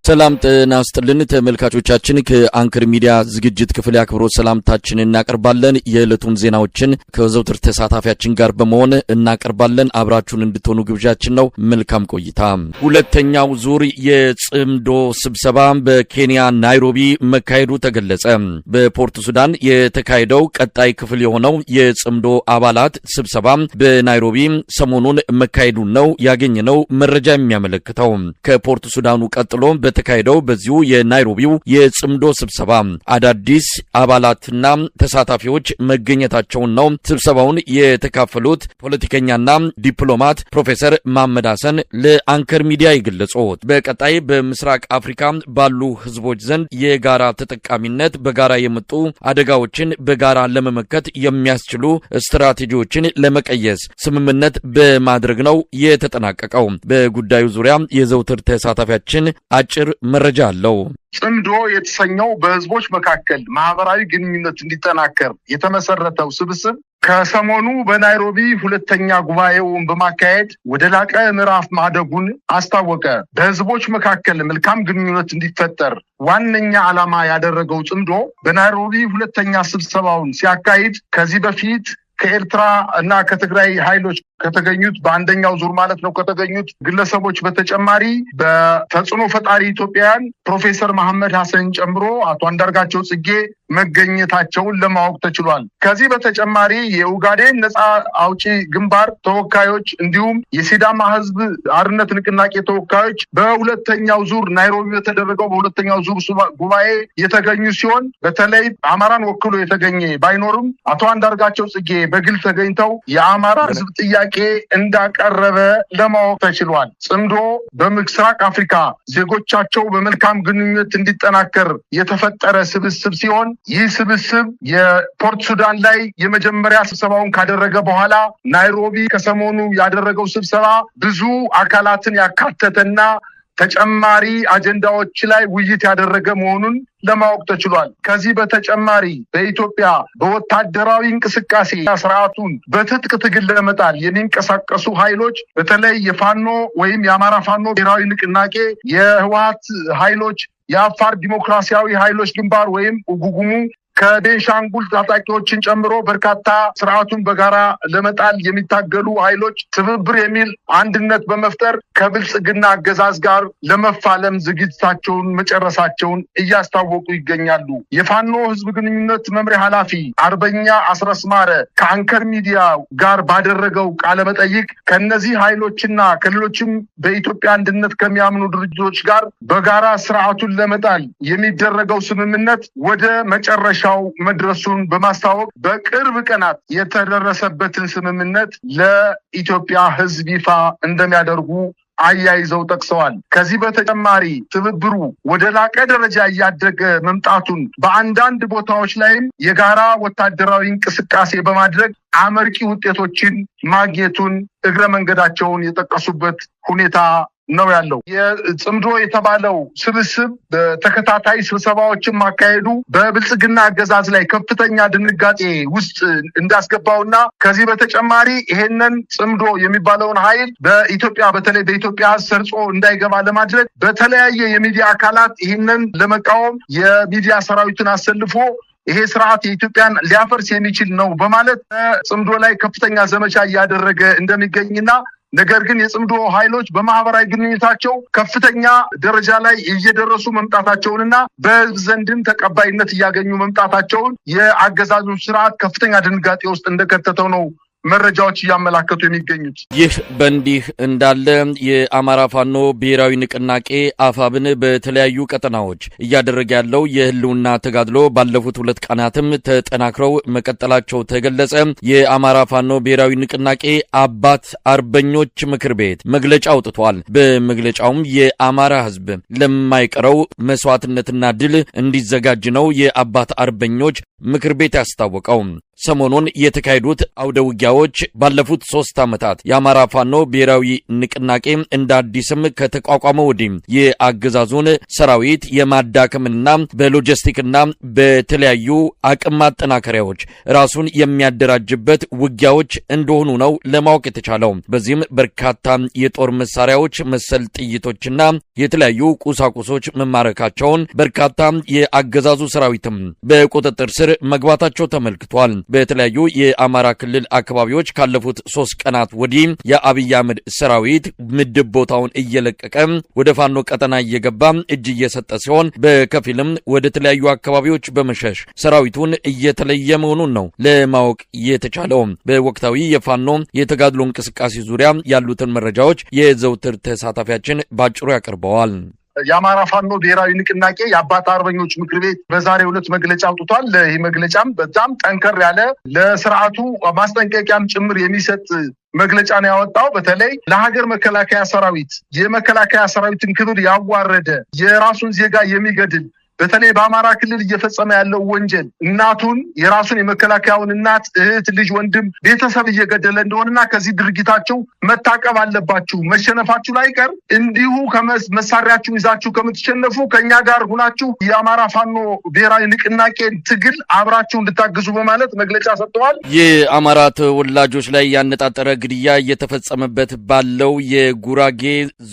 ሰላም ጤና ይስጥልን ተመልካቾቻችን ከአንከር ሚዲያ ዝግጅት ክፍል ያክብሮት ሰላምታችንን እናቀርባለን። የዕለቱን ዜናዎችን ከዘውትር ተሳታፊያችን ጋር በመሆን እናቀርባለን። አብራችሁን እንድትሆኑ ግብዣችን ነው። መልካም ቆይታ። ሁለተኛው ዙር የጽምዶ ስብሰባ በኬንያ ናይሮቢ መካሄዱ ተገለጸ። በፖርት ሱዳን የተካሄደው ቀጣይ ክፍል የሆነው የጽምዶ አባላት ስብሰባ በናይሮቢ ሰሞኑን መካሄዱን ነው ያገኘነው መረጃ የሚያመለክተው። ከፖርት ሱዳኑ ቀጥሎ ተካሄደው በዚሁ የናይሮቢው የጽምዶ ስብሰባ አዳዲስ አባላትና ተሳታፊዎች መገኘታቸውን ነው ስብሰባውን የተካፈሉት ፖለቲከኛና ዲፕሎማት ፕሮፌሰር መሐመድ ሐሰን ለአንከር ሚዲያ የገለጹት። በቀጣይ በምስራቅ አፍሪካ ባሉ ህዝቦች ዘንድ የጋራ ተጠቃሚነት በጋራ የመጡ አደጋዎችን በጋራ ለመመከት የሚያስችሉ ስትራቴጂዎችን ለመቀየስ ስምምነት በማድረግ ነው የተጠናቀቀው። በጉዳዩ ዙሪያ የዘውትር ተሳታፊያችን አጭር መረጃ አለው። ጽምዶ የተሰኘው በህዝቦች መካከል ማህበራዊ ግንኙነት እንዲጠናከር የተመሰረተው ስብስብ ከሰሞኑ በናይሮቢ ሁለተኛ ጉባኤውን በማካሄድ ወደ ላቀ ምዕራፍ ማደጉን አስታወቀ። በህዝቦች መካከል መልካም ግንኙነት እንዲፈጠር ዋነኛ ዓላማ ያደረገው ጽምዶ በናይሮቢ ሁለተኛ ስብሰባውን ሲያካሂድ ከዚህ በፊት ከኤርትራ እና ከትግራይ ኃይሎች ከተገኙት በአንደኛው ዙር ማለት ነው ከተገኙት ግለሰቦች በተጨማሪ በተጽዕኖ ፈጣሪ ኢትዮጵያውያን ፕሮፌሰር መሐመድ ሐሰን ጨምሮ አቶ አንዳርጋቸው ጽጌ መገኘታቸውን ለማወቅ ተችሏል። ከዚህ በተጨማሪ የኡጋዴን ነጻ አውጪ ግንባር ተወካዮች እንዲሁም የሲዳማ ህዝብ አርነት ንቅናቄ ተወካዮች በሁለተኛው ዙር ናይሮቢ የተደረገው በሁለተኛው ዙር ጉባኤ የተገኙ ሲሆን በተለይ አማራን ወክሎ የተገኘ ባይኖርም አቶ አንዳርጋቸው ጽጌ በግል ተገኝተው የአማራ ህዝብ ጥያቄ እንዳቀረበ ለማወቅ ተችሏል። ጽምዶ በምስራቅ አፍሪካ ዜጎቻቸው በመልካም ግንኙነት እንዲጠናከር የተፈጠረ ስብስብ ሲሆን ይህ ስብስብ የፖርት ሱዳን ላይ የመጀመሪያ ስብሰባውን ካደረገ በኋላ ናይሮቢ ከሰሞኑ ያደረገው ስብሰባ ብዙ አካላትን ያካተተና ተጨማሪ አጀንዳዎች ላይ ውይይት ያደረገ መሆኑን ለማወቅ ተችሏል። ከዚህ በተጨማሪ በኢትዮጵያ በወታደራዊ እንቅስቃሴ ስርዓቱን በትጥቅ ትግል ለመጣል የሚንቀሳቀሱ ኃይሎች በተለይ የፋኖ ወይም የአማራ ፋኖ ብሔራዊ ንቅናቄ፣ የህወሓት ኃይሎች፣ የአፋር ዲሞክራሲያዊ ኃይሎች ግንባር ወይም ጉጉሙ ከቤንሻንጉል ታጣቂዎችን ጨምሮ በርካታ ስርዓቱን በጋራ ለመጣል የሚታገሉ ኃይሎች ትብብር የሚል አንድነት በመፍጠር ከብልጽግና አገዛዝ ጋር ለመፋለም ዝግጅታቸውን መጨረሳቸውን እያስታወቁ ይገኛሉ። የፋኖ ህዝብ ግንኙነት መምሪያ ኃላፊ አርበኛ አስረስ ማረ ከአንከር ሚዲያ ጋር ባደረገው ቃለ መጠይቅ ከነዚህ ኃይሎችና ከሌሎችም በኢትዮጵያ አንድነት ከሚያምኑ ድርጅቶች ጋር በጋራ ስርዓቱን ለመጣል የሚደረገው ስምምነት ወደ መጨረሻ መድረሱን በማስታወቅ በቅርብ ቀናት የተደረሰበትን ስምምነት ለኢትዮጵያ ህዝብ ይፋ እንደሚያደርጉ አያይዘው ጠቅሰዋል። ከዚህ በተጨማሪ ትብብሩ ወደ ላቀ ደረጃ እያደገ መምጣቱን በአንዳንድ ቦታዎች ላይም የጋራ ወታደራዊ እንቅስቃሴ በማድረግ አመርቂ ውጤቶችን ማግኘቱን እግረ መንገዳቸውን የጠቀሱበት ሁኔታ ነው ያለው። የጽምዶ የተባለው ስብስብ በተከታታይ ስብሰባዎችን ማካሄዱ በብልጽግና አገዛዝ ላይ ከፍተኛ ድንጋጤ ውስጥ እንዳስገባውና ከዚህ በተጨማሪ ይሄንን ጽምዶ የሚባለውን ኃይል በኢትዮጵያ በተለይ በኢትዮጵያ ሰርጾ እንዳይገባ ለማድረግ በተለያየ የሚዲያ አካላት ይሄንን ለመቃወም የሚዲያ ሰራዊትን አሰልፎ ይሄ ስርዓት የኢትዮጵያን ሊያፈርስ የሚችል ነው በማለት ጽምዶ ላይ ከፍተኛ ዘመቻ እያደረገ እንደሚገኝና ነገር ግን የጽምዶ ኃይሎች በማህበራዊ ግንኙነታቸው ከፍተኛ ደረጃ ላይ እየደረሱ መምጣታቸውንና በህዝብ ዘንድም ተቀባይነት እያገኙ መምጣታቸውን የአገዛዙ ስርዓት ከፍተኛ ድንጋጤ ውስጥ እንደከተተው ነው መረጃዎች እያመላከቱ የሚገኙት። ይህ በእንዲህ እንዳለ የአማራ ፋኖ ብሔራዊ ንቅናቄ አፋብን በተለያዩ ቀጠናዎች እያደረገ ያለው የህልውና ተጋድሎ ባለፉት 2 ቀናትም ተጠናክረው መቀጠላቸው ተገለጸ። የአማራ ፋኖ ብሔራዊ ንቅናቄ አባት አርበኞች ምክር ቤት መግለጫ አውጥቷል። በመግለጫውም የአማራ ህዝብ ለማይቀረው መስዋዕትነትና ድል እንዲዘጋጅ ነው የአባት አርበኞች ምክር ቤት ያስታወቀው። ሰሞኑን የተካሄዱት አውደ ውጊያዎች ባለፉት 3 ዓመታት የአማራ ፋኖ ብሔራዊ ንቅናቄ እንደ አዲስም ከተቋቋመ ወዲህ የአገዛዙን ሰራዊት የማዳከምና በሎጂስቲክና በተለያዩ አቅም ማጠናከሪያዎች ራሱን የሚያደራጅበት ውጊያዎች እንደሆኑ ነው ለማወቅ የተቻለው። በዚህም በርካታ የጦር መሳሪያዎች፣ መሰል ጥይቶችና የተለያዩ ቁሳቁሶች መማረካቸውን፣ በርካታ የአገዛዙ ሰራዊትም በቁጥጥር ስር መግባታቸው ተመልክቷል። በተለያዩ የአማራ ክልል አካባቢዎች ካለፉት 3 ቀናት ወዲህ የአብይ አህመድ ሰራዊት ምድብ ቦታውን እየለቀቀ ወደ ፋኖ ቀጠና እየገባ እጅ እየሰጠ ሲሆን በከፊልም ወደ ተለያዩ አካባቢዎች በመሸሽ ሰራዊቱን እየተለየ መሆኑን ነው ለማወቅ የተቻለው። በወቅታዊ የፋኖ የተጋድሎ እንቅስቃሴ ዙሪያ ያሉትን መረጃዎች የዘውትር ተሳታፊያችን ባጭሩ ያቀርበዋል። የአማራ ፋኖ ብሔራዊ ንቅናቄ የአባት አርበኞች ምክር ቤት በዛሬው ዕለት መግለጫ አውጥቷል። ይህ መግለጫም በጣም ጠንከር ያለ ለስርዓቱ ማስጠንቀቂያም ጭምር የሚሰጥ መግለጫ ነው ያወጣው። በተለይ ለሀገር መከላከያ ሰራዊት የመከላከያ ሰራዊትን ክብር ያዋረደ የራሱን ዜጋ የሚገድል በተለይ በአማራ ክልል እየፈጸመ ያለው ወንጀል እናቱን የራሱን የመከላከያውን እናት፣ እህት፣ ልጅ፣ ወንድም፣ ቤተሰብ እየገደለ እንደሆነና ከዚህ ድርጊታቸው መታቀብ አለባችሁ። መሸነፋችሁ ላይቀር እንዲሁ መሳሪያችሁን ይዛችሁ ከምትሸነፉ ከኛ ጋር ሁናችሁ የአማራ ፋኖ ብሔራዊ ንቅናቄ ትግል አብራችሁ እንድታግዙ በማለት መግለጫ ሰጥተዋል። የአማራ ተወላጆች ላይ ያነጣጠረ ግድያ እየተፈጸመበት ባለው የጉራጌ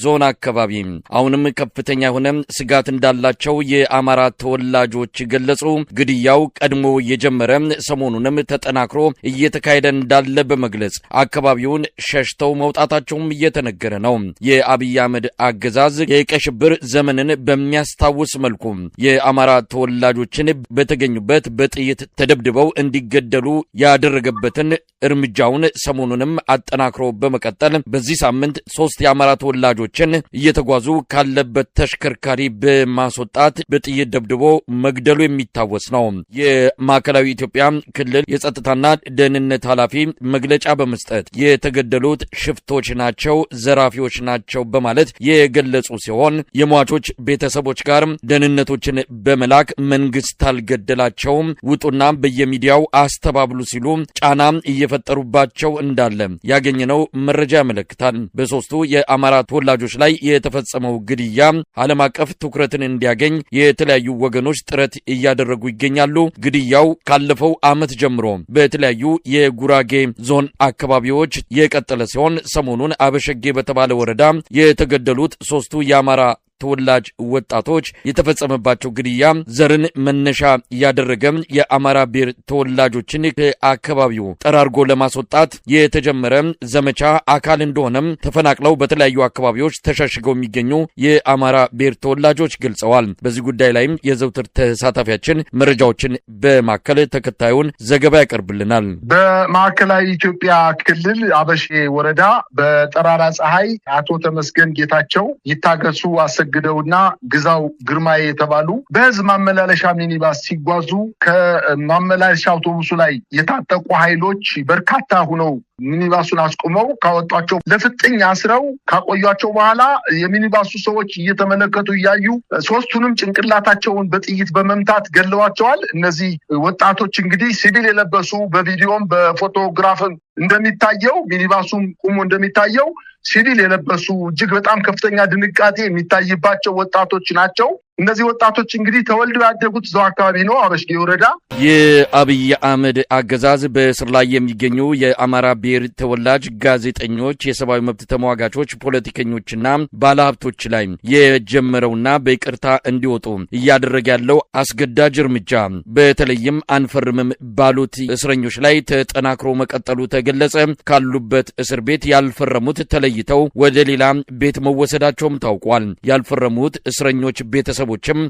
ዞን አካባቢ አሁንም ከፍተኛ የሆነ ስጋት እንዳላቸው የአማራ ተወላጆች ገለጹ። ግድያው ቀድሞ የጀመረ ሰሞኑንም ተጠናክሮ እየተካሄደ እንዳለ በመግለጽ አካባቢውን ሸሽተው መውጣታቸውም እየተነገረ ነው። የአብይ አህመድ አገዛዝ የቀይ ሽብር ዘመንን በሚያስታውስ መልኩ የአማራ ተወላጆችን በተገኙበት በጥይት ተደብድበው እንዲገደሉ ያደረገበትን እርምጃውን ሰሞኑንም አጠናክሮ በመቀጠል በዚህ ሳምንት 3 የአማራ ተወላጆችን እየተጓዙ ካለበት ተሽከርካሪ በማስወጣት በጥይት ደብድቦ መግደሉ የሚታወስ ነው። የማዕከላዊ ኢትዮጵያ ክልል የጸጥታና ደህንነት ኃላፊ መግለጫ በመስጠት የተገደሉት ሽፍቶች ናቸው፣ ዘራፊዎች ናቸው በማለት የገለጹ ሲሆን የሟቾች ቤተሰቦች ጋር ደህንነቶችን በመላክ መንግስት አልገደላቸውም፣ ውጡና በየሚዲያው አስተባብሉ ሲሉ ጫና እየፈጠሩባቸው እንዳለ ያገኘነው መረጃ ያመለክታል። በ3ቱ የአማራ ተወላጆች ላይ የተፈጸመው ግድያ ዓለም አቀፍ ትኩረትን እንዲያገኝ የተለያዩ ወገኖች ጥረት እያደረጉ ይገኛሉ። ግድያው ካለፈው ዓመት ጀምሮ በተለያዩ የጉራጌ ዞን አካባቢዎች የቀጠለ ሲሆን ሰሞኑን አበሸጌ በተባለ ወረዳ የተገደሉት 3ቱ የአማራ ተወላጅ ወጣቶች የተፈጸመባቸው ግድያ ዘርን መነሻ ያደረገ የአማራ ብሔር ተወላጆችን ከአካባቢው ጠራርጎ ለማስወጣት የተጀመረ ዘመቻ አካል እንደሆነም ተፈናቅለው በተለያዩ አካባቢዎች ተሸሽገው የሚገኙ የአማራ ብሔር ተወላጆች ገልጸዋል። በዚህ ጉዳይ ላይም የዘውትር ተሳታፊያችን መረጃዎችን በማከል ተከታዩን ዘገባ ያቀርብልናል። በማዕከላዊ ኢትዮጵያ ክልል አበሼ ወረዳ በጠራራ ፀሐይ አቶ ተመስገን ጌታቸው ይታገሱ ግደውና ግዛው ግርማዬ የተባሉ በህዝብ ማመላለሻ ሚኒባስ ሲጓዙ ከማመላለሻ አውቶቡሱ ላይ የታጠቁ ኃይሎች በርካታ ሆነው ሚኒባሱን አስቆመው ካወጧቸው ለፍጥኝ አስረው ካቆያቸው በኋላ የሚኒባሱ ሰዎች እየተመለከቱ እያዩ 3ቱንም ጭንቅላታቸውን በጥይት በመምታት ገለዋቸዋል። እነዚህ ወጣቶች እንግዲህ ሲቪል የለበሱ በቪዲዮም በፎቶግራፍም እንደሚታየው ሚኒባሱም ቁሞ እንደሚታየው ሲቪል የለበሱ እጅግ በጣም ከፍተኛ ድንጋጤ የሚታይባቸው ወጣቶች ናቸው። እነዚህ ወጣቶች እንግዲህ ተወልደው ያደጉት እዛው አካባቢ ነው፣ አበሽጌ ወረዳ። የአብይ አህመድ አገዛዝ በእስር ላይ የሚገኙ የአማራ ብሔር ተወላጅ ጋዜጠኞች፣ የሰብአዊ መብት ተሟጋቾች፣ ፖለቲከኞችና ባለሀብቶች ላይ የጀመረውና በይቅርታ እንዲወጡ እያደረገ ያለው አስገዳጅ እርምጃ በተለይም አንፈርምም ባሉት እስረኞች ላይ ተጠናክሮ መቀጠሉ ተገለጸ። ካሉበት እስር ቤት ያልፈረሙት ተለይተው ወደ ሌላ ቤት መወሰዳቸውም ታውቋል። ያልፈረሙት እስረኞች ቤተሰቦችም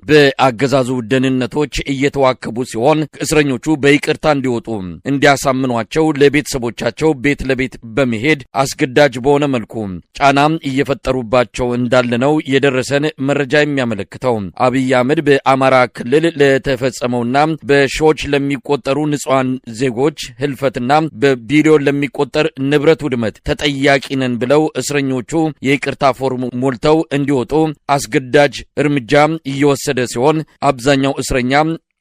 በአገዛዙ ደህንነቶች እየተዋከቡ ሲሆን እስረኞቹ በይቅርታ እንዲወጡ እንዲያሳምኗቸው ለቤተሰቦቻቸው ቤት ለቤት በመሄድ አስገዳጅ በሆነ መልኩ ጫና እየፈጠሩባቸው እንዳለ ነው የደረሰን መረጃ የሚያመለክተው። አብይ አህመድ በአማራ ክልል ለተፈጸመውና በሺዎች ለሚቆጠሩ ንጹሃን ዜጎች ህልፈትና በቢሊዮን ለሚቆጠር ንብረት ውድመት ተጠያቂ ነን ብለው እስረኞቹ የይቅርታ ፎርም ሞልተው እንዲወጡ አስገዳጅ እርምጃ እየወሰደ ሲሆን አብዛኛው እስረኛ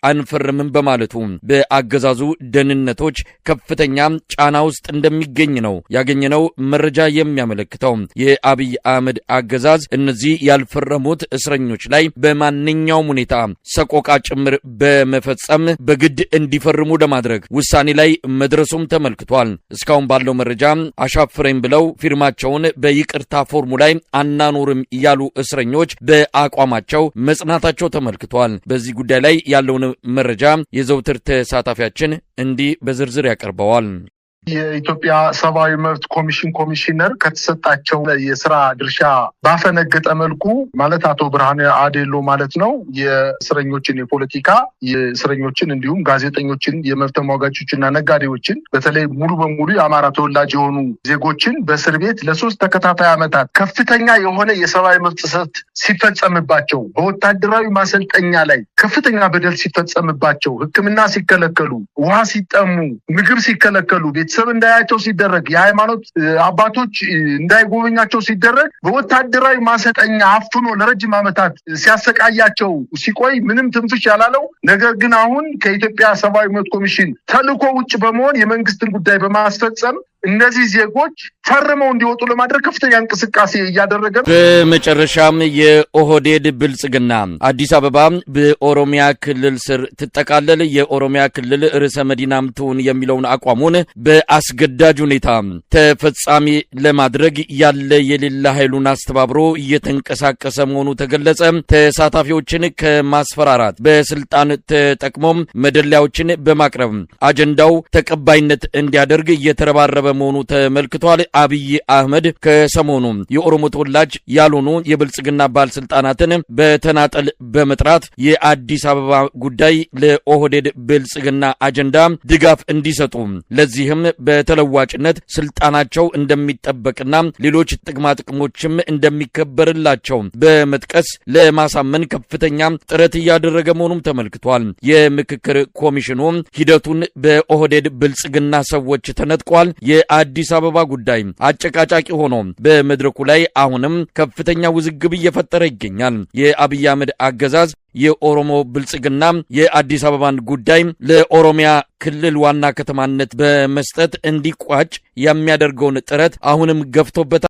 አንፈርምም በማለቱ በአገዛዙ ደህንነቶች ከፍተኛ ጫና ውስጥ እንደሚገኝ ነው ያገኘነው መረጃ የሚያመለክተው። የአብይ አህመድ አገዛዝ እነዚህ ያልፈረሙት እስረኞች ላይ በማንኛውም ሁኔታ ሰቆቃ ጭምር በመፈጸም በግድ እንዲፈርሙ ለማድረግ ውሳኔ ላይ መድረሱም ተመልክቷል። እስካሁን ባለው መረጃ አሻፍረኝ ብለው ፊርማቸውን በይቅርታ ፎርሙ ላይ አናኖርም ያሉ እስረኞች በአቋማቸው መጽናታቸው ተመልክቷል። በዚህ ጉዳይ ላይ ያለውን መረጃ የዘውትር ተሳታፊያችን እንዲህ በዝርዝር ያቀርበዋል። የኢትዮጵያ ሰብአዊ መብት ኮሚሽነር ከተሰጣቸው የስራ ድርሻ ባፈነገጠ መልኩ ማለት አቶ ብርሃነ አዴሎ ማለት ነው የእስረኞችን የፖለቲካ የእስረኞችን እንዲሁም ጋዜጠኞችን የመብት ተሟጋቾችና ነጋዴዎችን በተለይ ሙሉ በሙሉ የአማራ ተወላጅ የሆኑ ዜጎችን በእስር ቤት ለ3 ተከታታይ ዓመታት ከፍተኛ የሆነ የሰብአዊ መብት ጥሰት ሲፈጸምባቸው በወታደራዊ ማሰልጠኛ ላይ ከፍተኛ በደል ሲፈጸምባቸው ሕክምና ሲከለከሉ ውሃ ሲጠሙ ምግብ ሲከለከሉ ቤተሰብ እንዳያቸው ሲደረግ የሃይማኖት አባቶች እንዳይጎበኛቸው ሲደረግ በወታደራዊ ማሰልጠኛ አፍኖ ለረጅም ዓመታት ሲያሰቃያቸው ሲቆይ ምንም ትንፍሽ ያላለው ነገር ግን አሁን ከኢትዮጵያ ሰብአዊ መብት ኮሚሽን ተልዕኮ ውጭ በመሆን የመንግስትን ጉዳይ በማስፈጸም እነዚህ ዜጎች ፈርመው እንዲወጡ ለማድረግ ከፍተኛ እንቅስቃሴ እያደረገ ነው። በመጨረሻም የኦህዴድ ብልጽግና አዲስ አበባ በኦሮሚያ ክልል ስር ትጠቃለል፣ የኦሮሚያ ክልል ርዕሰ መዲናም ትሁን የሚለውን አቋሙን በአስገዳጅ ሁኔታ ተፈጻሚ ለማድረግ ያለ የሌላ ኃይሉን አስተባብሮ እየተንቀሳቀሰ መሆኑ ተገለጸ። ተሳታፊዎችን ከማስፈራራት በስልጣን ተጠቅሞም መደለያዎችን በማቅረብ አጀንዳው ተቀባይነት እንዲያደርግ እየተረባረበ መሆኑ ተመልክቷል። አብይ አህመድ ከሰሞኑ የኦሮሞ ተወላጅ ያልሆኑ የብልጽግና ባለስልጣናትን በተናጠል በመጥራት የአዲስ አበባ ጉዳይ ለኦህዴድ ብልጽግና አጀንዳ ድጋፍ እንዲሰጡ ለዚህም በተለዋጭነት ስልጣናቸው እንደሚጠበቅና ሌሎች ጥቅማ ጥቅሞችም እንደሚከበርላቸው በመጥቀስ ለማሳመን ከፍተኛ ጥረት እያደረገ መሆኑም ተመልክቷል። የምክክር ኮሚሽኑ ሂደቱን በኦህዴድ ብልጽግና ሰዎች ተነጥቋል። የአዲስ አበባ ጉዳይ አጨቃጫቂ ሆኖ በመድረኩ ላይ አሁንም ከፍተኛ ውዝግብ እየፈጠረ ይገኛል። የአብይ አህመድ አገዛዝ የኦሮሞ ብልጽግና የአዲስ አበባን ጉዳይ ለኦሮሚያ ክልል ዋና ከተማነት በመስጠት እንዲቋጭ የሚያደርገውን ጥረት አሁንም ገፍቶበታል።